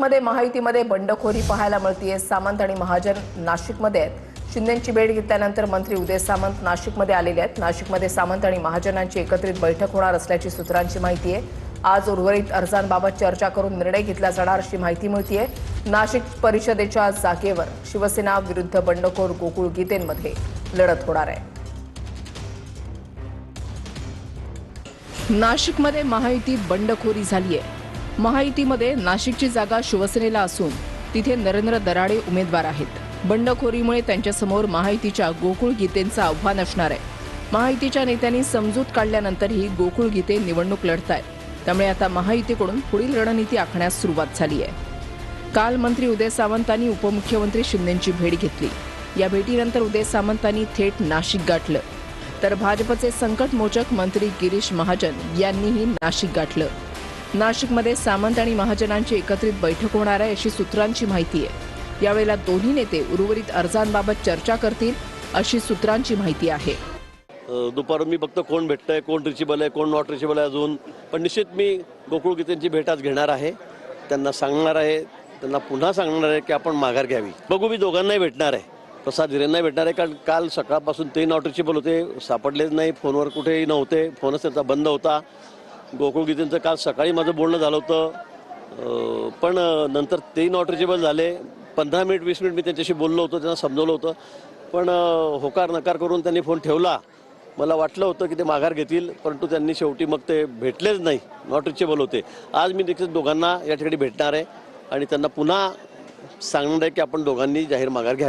नाशिकमध्ये महायुतीमध्ये बंडखोरी पाहायला मिळतेय। सामंत आणि महाजन नाशिकमध्ये आहेत। शिंदेंची भेट घेतल्यानंतर मंत्री उदय सामंत नाशिकमध्ये आलेले आहेत। नाशिकमध्ये सामंत आणि महाजनांची एकत्रित बैठक होणार असल्याची सूत्रांची माहिती आहे। आज उर्वरित अर्जांबाबत चर्चा करून निर्णय घेतला जाणार अशी माहिती मिळतेय। नाशिक परिषदेच्या जागेवर शिवसेना विरुद्ध बंडखोर गोकुळ गीतेंमध्ये लढत होणार आहे। नाशिकमध्ये महायुतीत बंडखोरी झाली आहे। महायुतीमध्ये नाशिकची जागा शिवसेनेला असून तिथे नरेंद्र दराडे उमेदवार आहेत। बंडखोरीमुळे त्यांच्यासमोर महायुतीच्या गोकुळ गीतेंचं आव्हान असणार आहे। महायुतीच्या नेत्यांनी समजूत काढल्यानंतरही गोकुळ गीते निवडणूक लढतायत। त्यामुळे आता महायुतीकडून पुढील रणनीती आखण्यास सुरुवात झाली आहे। काल मंत्री उदय सामंतांनी उपमुख्यमंत्री शिंदेंची भेट घेतली। या भेटीनंतर उदय सामंतांनी थेट नाशिक गाठलं, तर भाजपचे संकटमोचक मंत्री गिरीश महाजन यांनीही नाशिक गाठलं। नाशिकमध्ये सामंत आणि महाजनांची एकत्रित बैठक होणार आहे अशी सूत्रांची माहिती आहे। यावेळेला दोन्ही नेते उर्वरित अर्जांबाबत चर्चा करतील अशी सूत्रांची माहिती आहे। दुपारून मी बघतो कोण भेटतंय, कोण रिचेबल आहे, कोण नॉट रिचेबल आहे अजून, पण निश्चित मी गोकुळ गीतेंची भेट आज घेणार आहे। त्यांना सांगणार आहे, त्यांना पुन्हा सांगणार आहे की आपण माघार घ्यावी। बघू, मी दोघांनाही भेटणार आहे, प्रसाद हिरेंनाही भेटणार आहे, कारण काल सकाळपासून ते नॉट रिचेबल होते, सापडलेच नाही, फोनवर कुठेही नव्हते, फोनच त्यांचा बंद होता। गोकुळ गीतेंचं काल सकाळी माझं बोलणं झालं होतं, पण नंतर ते नॉट रिचेबल झाले। 15 मिनिट 20 मिनिट मी त्यांच्याशी बोललो होतो, त्यांना समजवलं होतं, पण होकार नकार करून त्यांनी फोन ठेवला। मला वाटलं होतं की ते माघार घेतील, परंतु त्यांनी शेवटी मग ते भेटलेच नाही, नॉट रिचेबल होते। आज मी देखील दोघांना या ठिकाणी भेटणार आहे आणि त्यांना पुन्हा सांगणार आहे की आपण दोघांनी जाहीर माघार घ्यावी।